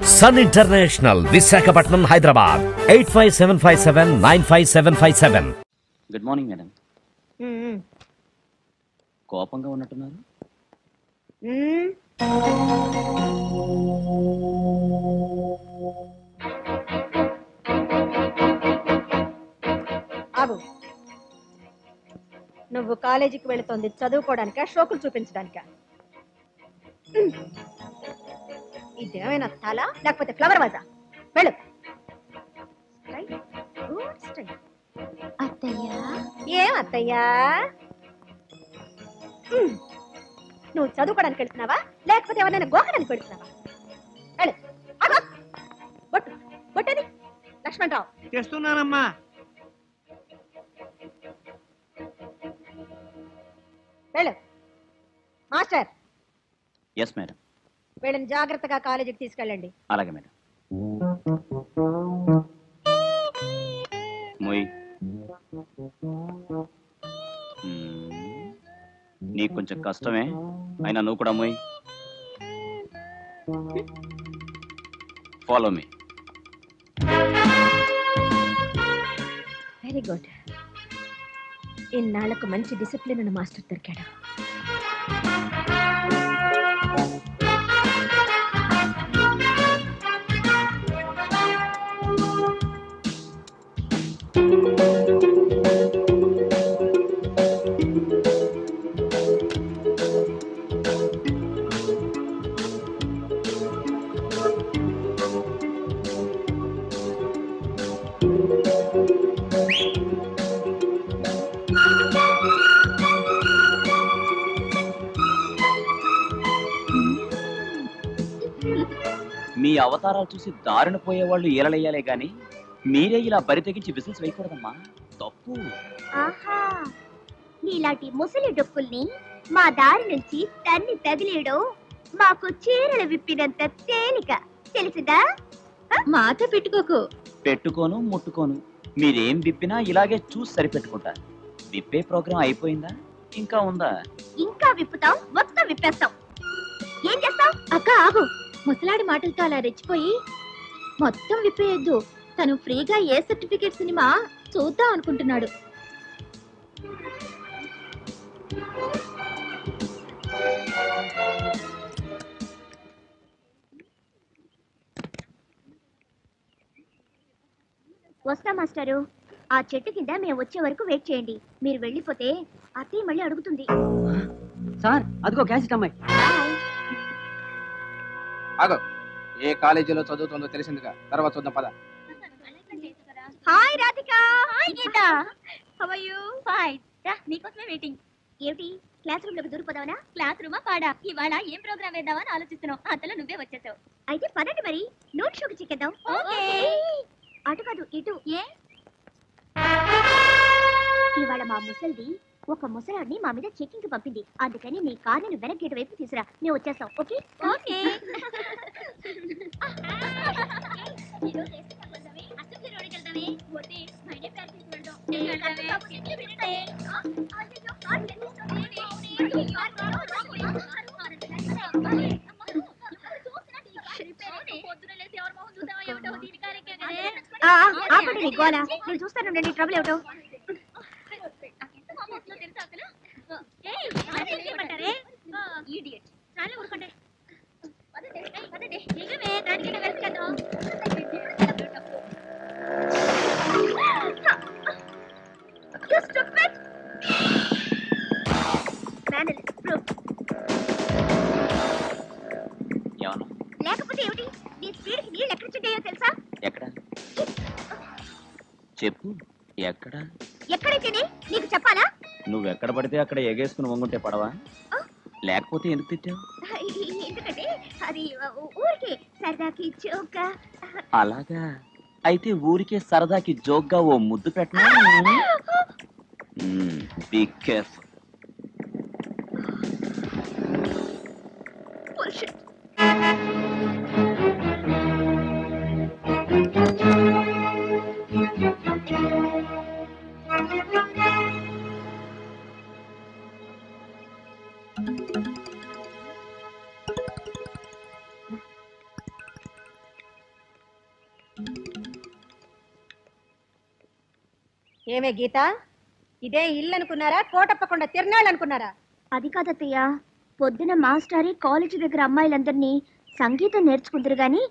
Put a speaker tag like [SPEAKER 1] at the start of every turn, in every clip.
[SPEAKER 1] Sun International, Visakhapatnam, Hyderabad. 85757-95757.
[SPEAKER 2] Good morning madam. కోపంగా ఉన్నట్టున్నారు.
[SPEAKER 3] ఆగు. నువ్వు కాలేజీకి వెళుతోంది చదువుకోవడానికా, షోకులు చూపించడానికా? ఇదేమైనా తల లేకపోతే ఫ్లవర్ వాజా? వెళ్ళు.
[SPEAKER 4] అత్తయ్యా,
[SPEAKER 3] ఏం అత్తయ్యా? నువ్వు చదువుకోవడానికి వెళ్తున్నావా లేకపోతే ఎవరైనా గోకడానికి వెళ్తున్నావా? వెళ్ళు. బొట్టు బొట్టది లక్ష్మణరావు.
[SPEAKER 5] చేస్తున్నానమ్మా.
[SPEAKER 3] వెళ్ళు. మాస్టర్.
[SPEAKER 2] Yes madam.
[SPEAKER 3] వీళ్ళని జాగ్రత్తగా కాలేజీకి తీసుకెళ్ళండి.
[SPEAKER 2] అలాగే మేడం. మొయ్, నీకు కొంచెం కష్టమే, అయినా నువ్వు కూడా మొయ్. Follow me.
[SPEAKER 3] Very good. ఇన్నాళ్లకు మంచి డిసిప్లిన్ ఉన్న మాస్టర్ దొరికాడు.
[SPEAKER 2] మీ అవతారాలు చూసి దారిన పోయేవాళ్ళు ఏలలేయాలే గాని మీరే ఇలా బరి తెగించి బిజినెస్ వేయకూడదమ్మా, తప్పు.
[SPEAKER 4] ఆహా, నీలాంటి ముసలి డొక్కుల్ని మా దారి నుంచి తన్ని తగిలేయడం మాకు చీరలు విప్పినంత తేలిక, తెలిసిందా?
[SPEAKER 3] మాట పెట్టుకోకు.
[SPEAKER 2] పెట్టుకోను ముట్టుకోను, మీరేం విప్పినా ఇలాగే చూసి సరిపెట్టుకుంటా. విప్పే ప్రోగ్రాం అయిపోయిందా, ఇంకా ఉందా?
[SPEAKER 4] ఇంకా విప్పుతాం, మొత్తం విప్పేస్తాం. ఏం చేస్తాం?
[SPEAKER 3] అక్క ఆగు. ముసలాడి మాటలతో అలా రెచ్చిపోయి మొత్తం విప్పేయద్దు. తను ఫ్రీగా ఏ సర్టిఫికేట్ సినిమా చూద్దాం అనుకుంటున్నాడు.
[SPEAKER 4] వస్తా మాస్టారు. ఆ చెట్టు కింద మేము వచ్చే వరకు వెయిట్ చేయండి. మీరు వెళ్ళిపోతే అత్తయ్య మళ్ళీ అడుగుతుంది.
[SPEAKER 5] సార్, అదిగో క్యాసెట్ అమ్మాయి.
[SPEAKER 6] ఆగో, ఏ కాలేజీలో చదువుతుందో తెలిసిందిగా, తర్వాత చూద్దాం పద.
[SPEAKER 4] Hi Radhika. Hi Geetha. How are you? Fine. నీకోసమే వెయిటింగ్. ఏమిటి, క్లాస్ రూమ్ లోకి దూరిపోదావనా? క్లాస్ రూమా పాడా? ఇవాళ ఏం ప్రోగ్రామ్ వేద్దామని ఆలోచిస్తున్నావు. అంతలో నువ్వే వచ్చేసావు. అయితే పదండి మరి నోట్ షోకి చిక్కేద్దాం. ఓకే. అటు కాదు, ఇటు. ఏ ఇవాళ మా ముసల్ది ఒక ముసలాడిని మా మీద చెకింగ్ కి పంపింది. అందుకని నీ కార్ని వెనక్ గేట్ వైపు తీసురా. నేను వచ్చేస్తాం. Okay okay. ఆపండి నీ గోల. నేను చూస్తాను, రండి. ట్రబుల్ ఏమిటో. చాలా ఊరుకోండి. లేకపోతే ఏమిటి, నీ స్పీడ్ కి నీళ్ళు ఎక్కడి చుట్టాయో తెలుసా?
[SPEAKER 2] ఎక్కడ చెప్పు, ఎక్కడ?
[SPEAKER 4] ఎక్కడైతేనే నీకు చెప్పాలా?
[SPEAKER 2] నువ్వెక్కడ పడితే అక్కడ ఎగేసుకుని వంగుంటే పడవా? లేకపోతే ఎందుకు తిట్టావు?
[SPEAKER 4] ఎందుకంటే అది ఊరికే సరదాకి జోక్.
[SPEAKER 2] అలాగా, అయితే ఊరికే సరదాకి జోక్గా ఓ ముద్దు పెట్టనా? Be careful.
[SPEAKER 7] ఏమే గీత, ఇదే ఇల్లు అనుకున్నారా, కోటప్పకుండా తిరణాళ్ళు అనుకున్నారా?
[SPEAKER 4] అది కాదత్తయ్య, పొద్దున మాస్టారి కాలేజీ దగ్గర అమ్మాయిలందరినీ సంగీతం నేర్చుకుందరు గాని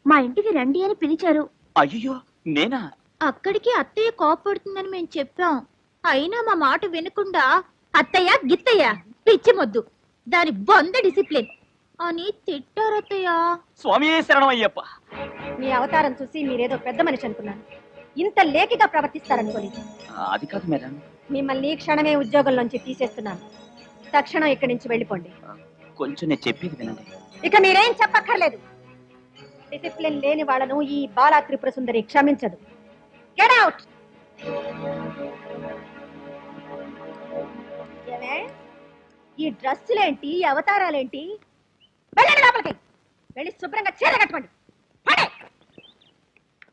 [SPEAKER 4] మా ఇంటికి రండి అని పిలిచారు.
[SPEAKER 2] అయ్యో నేనా?
[SPEAKER 3] అక్కడికి అత్తయ్య కోపడుతుందని మేము చెప్పాం. అయినా మా మాట వినకుండా అత్తయ్య గిత్తయ్య పిచ్చి మొద్దు, దాని బొంద డిసిప్లిన్ అని తిట్టారత్తయ్య.
[SPEAKER 2] స్వామి శరణం అయ్యప్ప.
[SPEAKER 7] మీ అవతారం చూసి మీరేదో పెద్ద మనిషి అనుకున్నాను. ఇంత లేకిగా ప్రవర్తిస్తారనుకోలేదు.
[SPEAKER 2] అది కాదు మేడం.
[SPEAKER 7] మిమ్మల్ని ఈ క్షణమే ఉద్యోగంలోంచి తీసేస్తున్నాను. తక్షణం ఇక్కడి నుంచి వెళ్ళిపోండి.
[SPEAKER 2] కొంచెం నేను చెప్పేది వినండి.
[SPEAKER 7] ఇక మీరేం చెప్పక్కర్లేదు. డిసిప్లిన్ లేని వాళ్ళను ఈ బాలా త్రిపుర సుందరి క్షమించదు. Get out. ఈ డ్రెస్సులేంటి, ఈ అవతారాలేంటి? వెళ్ళండి లోపలికి. వెళ్ళి శుభ్రంగా చీర కట్టుకోండి.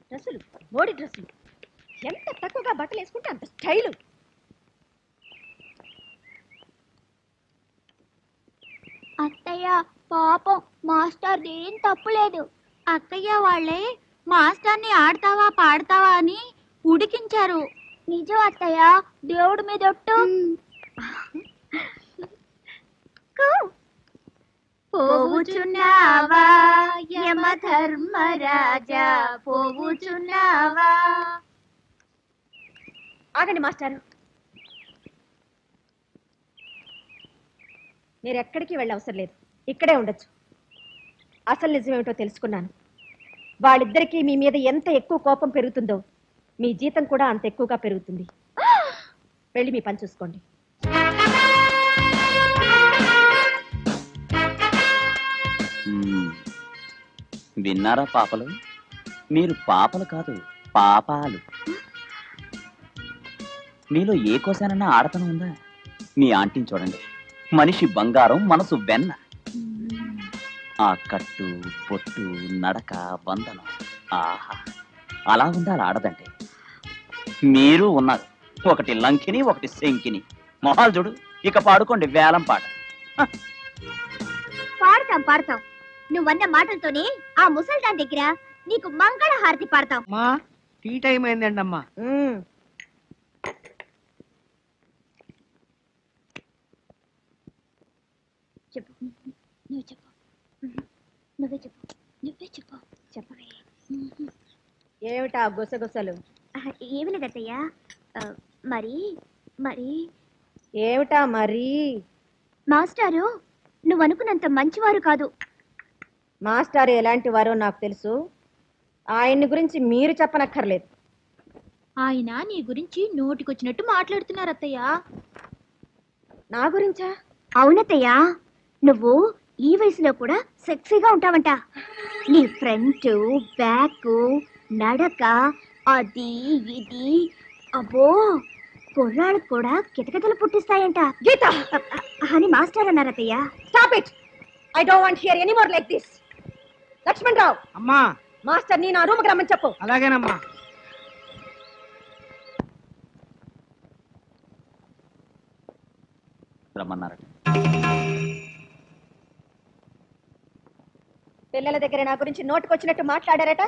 [SPEAKER 7] డ్రెస్సులు, మోడీ డ్రెస్సులు, ఎంత తక్కువగా బట్టలు వేసుకుంటే అంత స్టైలు.
[SPEAKER 4] అత్తయ్య పాపం మాస్టర్ ఏం తప్పులేదు.
[SPEAKER 3] అక్కయ్య వాళ్ళే మాస్టర్ని ఆడతావా పాడతావా అని ఉడికించారు.
[SPEAKER 4] నిజం అత్తయ్య, దేవుడి మీద ఒట్టు.
[SPEAKER 3] పోవుచున్నావా యమ ధర్మరాజా, పోవుచున్నావా.
[SPEAKER 7] ఆగండి మాస్టారు, మీరు ఎక్కడికి వెళ్ళవసరం లేదు. ఇక్కడే ఉండొచ్చు. అసలు నిజమేమిటో తెలుసుకున్నాను. వాళ్ళిద్దరికీ మీ మీద ఎంత ఎక్కువ కోపం పెరుగుతుందో మీ జీతం కూడా అంత ఎక్కువగా పెరుగుతుంది. వెళ్ళి మీ పని చూసుకోండి.
[SPEAKER 2] విన్నారా పాపలు? మీరు పాపలు కాదు, పాపాలు. మీలో ఏ కోసానన్నా ఆడతనం ఉందా? మీ ఆంటీని చూడండి, మనిషి బంగారం, మనసు వెన్న. ఆ కట్టు, పొట్టు, నడక, బంధనం, ఆహా, అలా ఉండాలి ఆడదంటే. మీరు ఉన్నారు, ఒకటి లంకిని, ఒకటి శంకిని. మొహాలు చూడు. ఇక పాడుకోండి వేలం పాట.
[SPEAKER 4] పాడతాం పాడతాం. నువ్వన్న మాటలతోనే ఆ ముసల్దాన్ దగ్గర నీకు మంగళ హారతి పాడతాం.
[SPEAKER 5] అమ్మా టీ టైం అయిందండి అమ్మా.
[SPEAKER 4] చెప్పు, నువ్వు చెప్పు, నువ్వే చెప్పు, నువ్వే చెప్పు, చెప్పవే.
[SPEAKER 7] ఏమిటా గుసగుసలు?
[SPEAKER 4] ఏమి లేదత్తయ్యా, మరి మరి
[SPEAKER 7] ఏమిటా మరి?
[SPEAKER 4] మాస్టారు నువ్వు అనుకున్నంత మంచివారు కాదు.
[SPEAKER 7] మాస్టర్ ఎలాంటి వారో నాకు తెలుసు. ఆయన్ని గురించి మీరు చెప్పనక్కర్లేదు.
[SPEAKER 3] ఆయన నీ గురించి నోటికొచ్చినట్టు మాట్లాడుతున్నారు అత్తయ్య.
[SPEAKER 7] నా గురించా?
[SPEAKER 4] అవునత్తయ్యా, నువ్వు ఈ వయసులో కూడా సెక్సీగా ఉంటావంట. నీ ఫ్రంట్, బ్యాక్, నడక, అది ఇది, అబ్బో కుర్రాళ్ళు కూడా కితకితలు పుట్టిస్తాయంట.
[SPEAKER 7] గీత
[SPEAKER 4] అని మాస్టర్ అన్నారత్తయ్యా.
[SPEAKER 7] Stop it. I don't want hear any more like this. Laxman Rao,
[SPEAKER 5] అమ్మా
[SPEAKER 7] మాస్టర్ నీ నా రూమ్కి రమ్మని చెప్పు.
[SPEAKER 5] అలాగేనమ్మా.
[SPEAKER 2] రమ్మన్నారట.
[SPEAKER 7] పిల్లల దగ్గర నా గురించి నోటికొచ్చినట్టు మాట్లాడారట.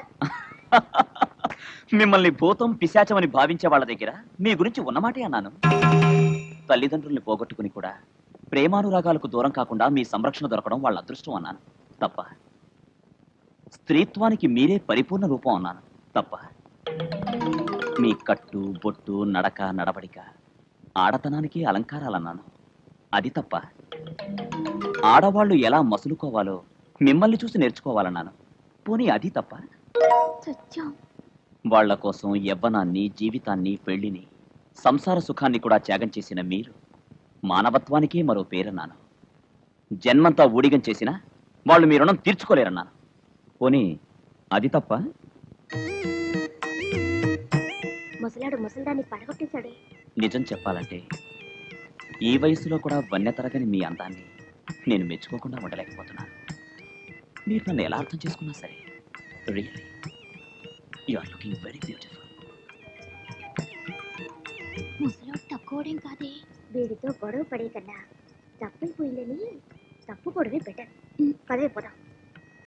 [SPEAKER 2] మిమ్మల్ని భూతం, పిశాచం అని భావించే వాళ్ళ దగ్గర మీ గురించి ఉన్నమాటే అన్నాను. తల్లిదండ్రుల్ని పోగొట్టుకుని కూడా ప్రేమానురాగాలకు దూరం కాకుండా మీ సంరక్షణ దొరకడం వాళ్ళ అదృష్టం అన్నాను. తప్ప. స్త్రీత్వానికి మీరే పరిపూర్ణ రూపం అన్నాను. తప్ప. మీ కట్టు, బొట్టు, నడక, నడవడిక ఆడతనానికి అలంకారాలన్నాను. అది తప్ప. ఆడవాళ్లు ఎలా మసులుకోవాలో మిమ్మల్ని చూసి నేర్చుకోవాలన్నాను. పోనీ అది తప్ప.
[SPEAKER 3] సత్యం.
[SPEAKER 2] వాళ్ల కోసం యవ్వనాన్ని, జీవితాన్ని, పెళ్లిని, సంసార సుఖాన్ని కూడా త్యాగం చేసిన మీరు మానవత్వానికే మరో పేరన్నాను. జన్మంతా ఊడిగం చేసినా వాళ్ళు మీ రుణం తీర్చుకోలేరన్నాను. పోనీ అది తప్ప.
[SPEAKER 4] ముసలాడు ముసల్దాన్ని పడగొట్టేశాడు.
[SPEAKER 2] నిజం చెప్పాలంటే ఈ వయసులో కూడా వన్య తరగని మీ అందాన్ని నేను మెచ్చుకోకుండా ఉండలేకపోతున్నాను. మీరు నన్ను ఎలా అర్థం చేసుకున్నా సరే, really you are looking very beautiful.
[SPEAKER 3] ముసలాడు తక్కువడేం కాదే.
[SPEAKER 4] వీడితో గొడవ పడే కన్నా తప్పైపోయిందని తప్పుకోవడమే బెటర్. పదవి పోదాం.